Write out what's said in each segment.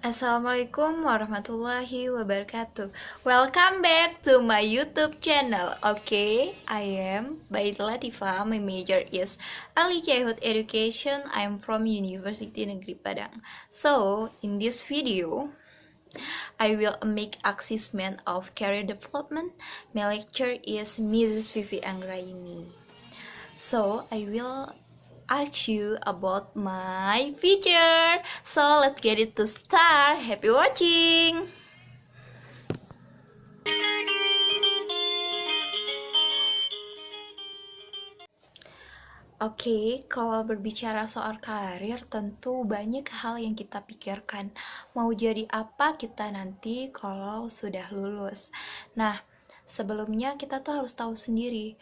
Assalamualaikum warahmatullahi wabarakatuh. Welcome back to my YouTube channel. Okay, I am Bait Latifa. My major is Early Childhood Education. I'm from University Negeri Padang. So, in this video, I will make assessment of career development. My lecture is Mrs. Vivi Anggraini. So I will ask you about my future. So let's get it to start. Happy watching. Oke, kalau berbicara soal karir, tentu banyak hal yang kita pikirkan. Mau jadi apa kita nanti kalau sudah lulus. Nah, sebelumnya kita tuh harus tahu sendiri,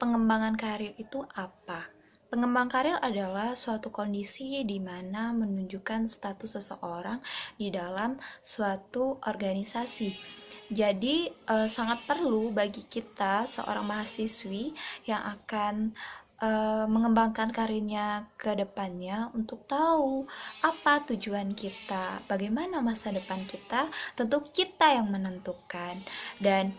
pengembangan karir itu apa. Pengembang karir adalah suatu kondisi di mana menunjukkan status seseorang di dalam suatu organisasi. Jadi sangat perlu bagi kita seorang mahasiswi yang akan mengembangkan karirnya ke depannya untuk tahu apa tujuan kita, bagaimana masa depan kita, tentu kita yang menentukan. Dan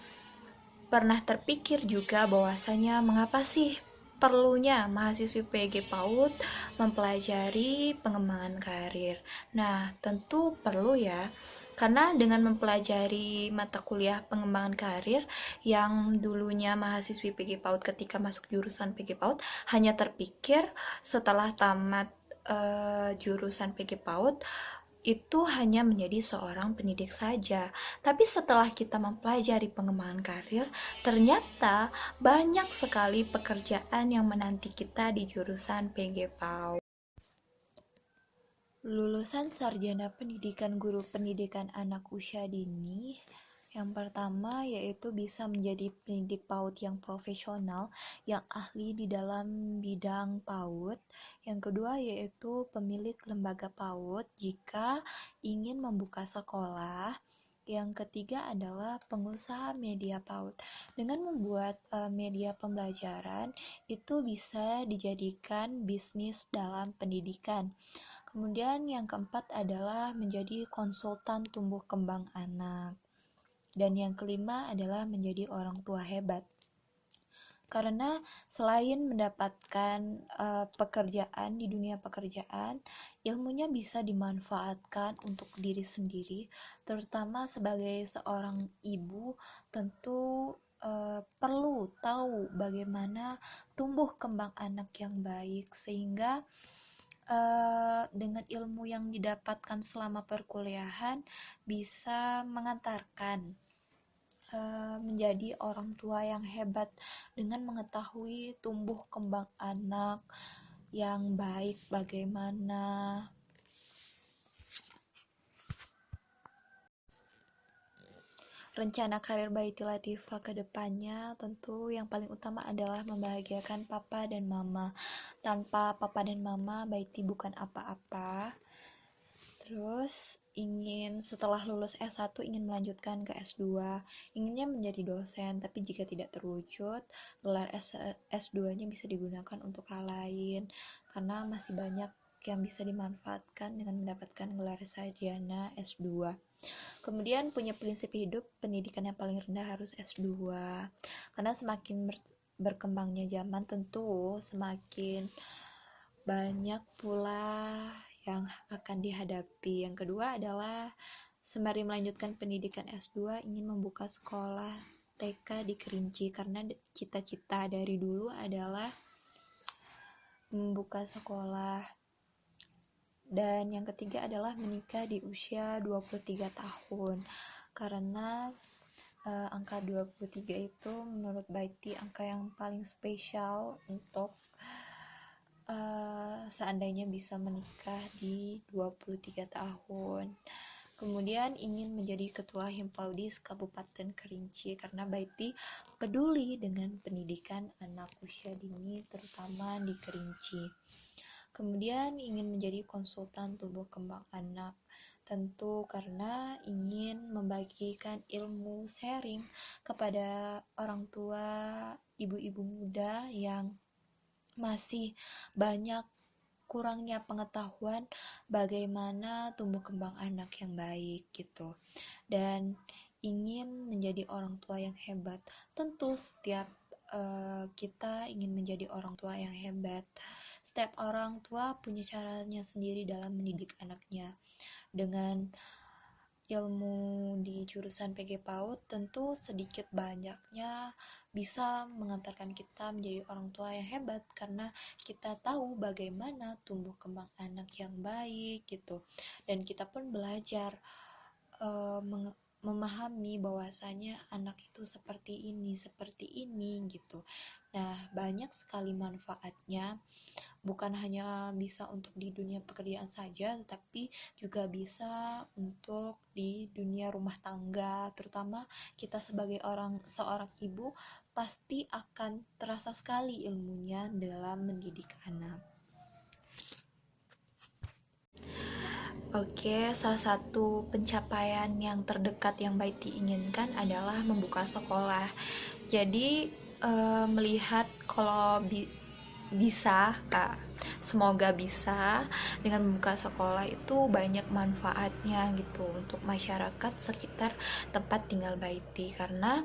pernah terpikir juga bahwasanya mengapa sih perlunya mahasiswi PG PAUD mempelajari pengembangan karir. Nah, tentu perlu ya, karena dengan mempelajari mata kuliah pengembangan karir yang dulunya mahasiswi PG PAUD ketika masuk jurusan PG PAUD hanya terpikir setelah tamat jurusan PG PAUD itu hanya menjadi seorang pendidik saja. Tapi setelah kita mempelajari pengembangan karir, ternyata banyak sekali pekerjaan yang menanti kita di jurusan PG PAUD. Lulusan sarjana pendidikan guru pendidikan anak usia dini, yang pertama yaitu bisa menjadi pendidik PAUD yang profesional, yang ahli di dalam bidang PAUD. Yang kedua yaitu pemilik lembaga PAUD jika ingin membuka sekolah. Yang ketiga adalah pengusaha media PAUD. Dengan membuat media pembelajaran, itu bisa dijadikan bisnis dalam pendidikan. Kemudian yang keempat adalah menjadi konsultan tumbuh kembang anak. Dan yang kelima adalah menjadi orang tua hebat. Karena selain mendapatkan pekerjaan di dunia pekerjaan, ilmunya bisa dimanfaatkan untuk diri sendiri, terutama sebagai seorang ibu tentu perlu tahu bagaimana tumbuh kembang anak yang baik, sehingga dengan ilmu yang didapatkan selama perkuliahan bisa mengantarkan menjadi orang tua yang hebat dengan mengetahui tumbuh kembang anak yang baik bagaimana. Rencana karir Baiti Latifa ke depannya tentu yang paling utama adalah membahagiakan papa dan mama. Tanpa papa dan mama, Baiti bukan apa-apa. Terus ingin setelah lulus S1 ingin melanjutkan ke S2. Inginnya menjadi dosen, tapi jika tidak terwujud, gelar S2-nya bisa digunakan untuk hal lain karena masih banyak yang bisa dimanfaatkan dengan mendapatkan gelar sarjana S2. Kemudian punya prinsip hidup, pendidikan yang paling rendah harus S2. Karena semakin berkembangnya zaman tentu semakin banyak pula yang akan dihadapi. Yang kedua adalah sembari melanjutkan pendidikan S2 ingin membuka sekolah TK di Kerinci karena cita-cita dari dulu adalah membuka sekolah. Dan yang ketiga adalah menikah di usia 23 tahun karena angka 23 itu menurut Baiti angka yang paling spesial untuk seandainya bisa menikah di 23 tahun. Kemudian ingin menjadi ketua Himpaudis Kabupaten Kerinci karena Baiti peduli dengan pendidikan anak usia dini terutama di Kerinci. Kemudian ingin menjadi konsultan tumbuh kembang anak, tentu karena ingin membagikan ilmu sharing kepada orang tua, ibu-ibu muda yang masih banyak kurangnya pengetahuan bagaimana tumbuh kembang anak yang baik gitu, dan ingin menjadi orang tua yang hebat. Tentu setiap kita ingin menjadi orang tua yang hebat. Setiap orang tua punya caranya sendiri dalam mendidik anaknya. Dengan ilmu di jurusan PG PAUD, tentu sedikit banyaknya bisa mengantarkan kita menjadi orang tua yang hebat, karena kita tahu bagaimana tumbuh kembang anak yang baik gitu, dan kita pun belajar memahami bahwasanya anak itu seperti ini gitu. Nah, banyak sekali manfaatnya, bukan hanya bisa untuk di dunia pekerjaan saja, tetapi juga bisa untuk di dunia rumah tangga. Terutama kita sebagai seorang ibu pasti akan terasa sekali ilmunya dalam mendidik anak. Oke, salah satu pencapaian yang terdekat yang Baiti inginkan adalah membuka sekolah. Jadi melihat kalau bisa, semoga bisa, dengan membuka sekolah itu banyak manfaatnya gitu untuk masyarakat sekitar tempat tinggal Baiti, karena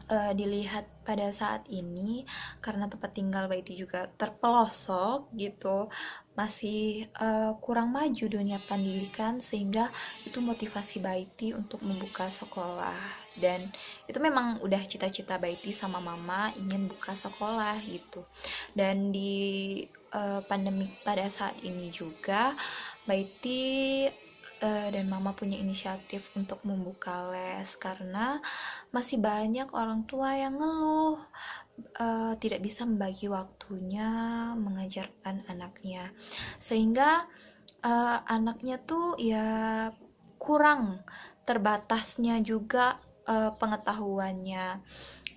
dilihat pada saat ini, karena tempat tinggal Baiti juga terpelosok gitu, masih kurang maju dunia pendidikan, sehingga itu motivasi Baiti untuk membuka sekolah. Dan itu memang udah cita-cita Baiti sama mama, ingin buka sekolah gitu. Dan di pandemi pada saat ini juga Baiti dan mama punya inisiatif untuk membuka les, karena masih banyak orang tua yang ngeluh tidak bisa membagi waktunya mengajarkan anaknya, sehingga anaknya tuh ya kurang, terbatasnya juga pengetahuannya.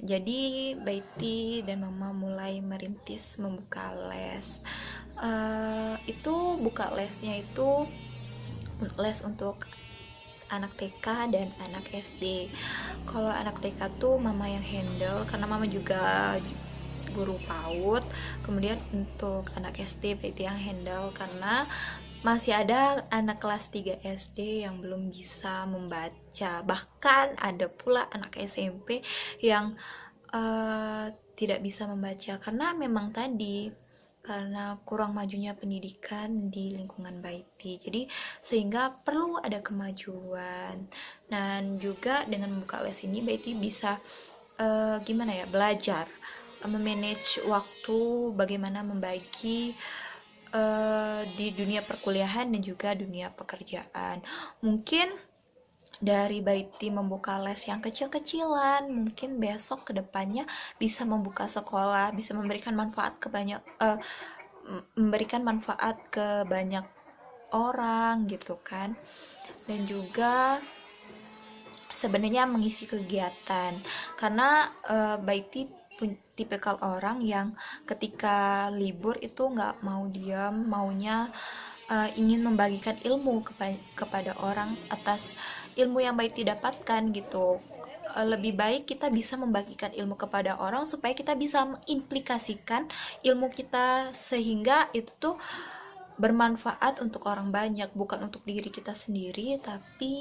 Jadi Baiti dan mama mulai merintis membuka les. Itu buka lesnya itu les untuk anak TK dan anak SD. Kalau anak TK tuh mama yang handle, karena mama juga guru PAUD. Kemudian untuk anak SD Baiti yang handle, karena masih ada anak kelas 3 SD yang belum bisa membaca. Bahkan ada pula anak SMP yang tidak bisa membaca, karena memang tadi karena kurang majunya pendidikan di lingkungan Baiti. Jadi sehingga perlu ada kemajuan. Dan juga dengan membuka les ini Baiti bisa belajar memanage waktu, bagaimana membagi di dunia perkuliahan dan juga dunia pekerjaan. Mungkin dari Baiti membuka les yang kecil-kecilan, mungkin besok kedepannya bisa membuka sekolah, bisa memberikan manfaat ke banyak orang gitu kan. Dan juga sebenarnya mengisi kegiatan, karena Baiti tipikal orang yang ketika libur itu nggak mau diam, maunya ingin membagikan ilmu kepada orang atas ilmu yang Baiti dapatkan gitu. Lebih baik kita bisa membagikan ilmu kepada orang supaya kita bisa mengimplikasikan ilmu kita, sehingga itu tuh bermanfaat untuk orang banyak, bukan untuk diri kita sendiri tapi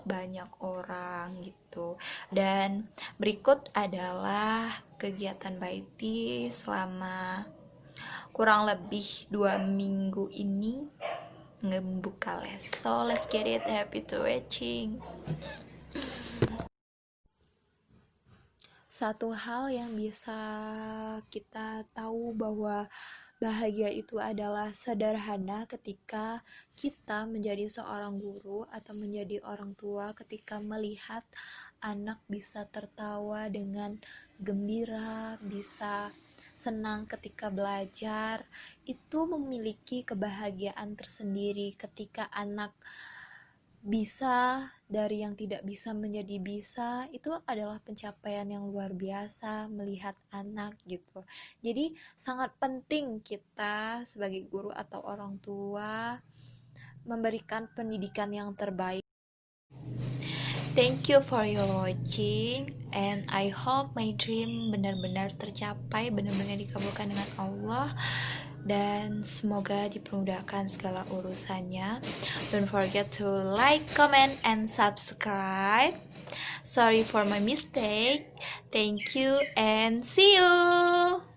banyak orang gitu. Dan berikut adalah kegiatan Baiti selama kurang lebih 2 minggu ini ngebuka les. So let's get it, happy to watching. Satu hal yang bisa kita tahu bahwa bahagia itu adalah sederhana ketika kita menjadi seorang guru atau menjadi orang tua, ketika melihat anak bisa tertawa dengan gembira, bisa senang ketika belajar. Itu memiliki kebahagiaan tersendiri ketika anak bisa dari yang tidak bisa menjadi bisa. Itu adalah pencapaian yang luar biasa melihat anak gitu. Jadi sangat penting kita sebagai guru atau orang tua memberikan pendidikan yang terbaik. Thank you for your watching, and I hope my dream benar-benar tercapai, benar-benar dikabulkan dengan Allah. dan semoga dipermudahkan segala urusannya. Don't forget to like, comment, and subscribe. Sorry for my mistake. Thank you and see you.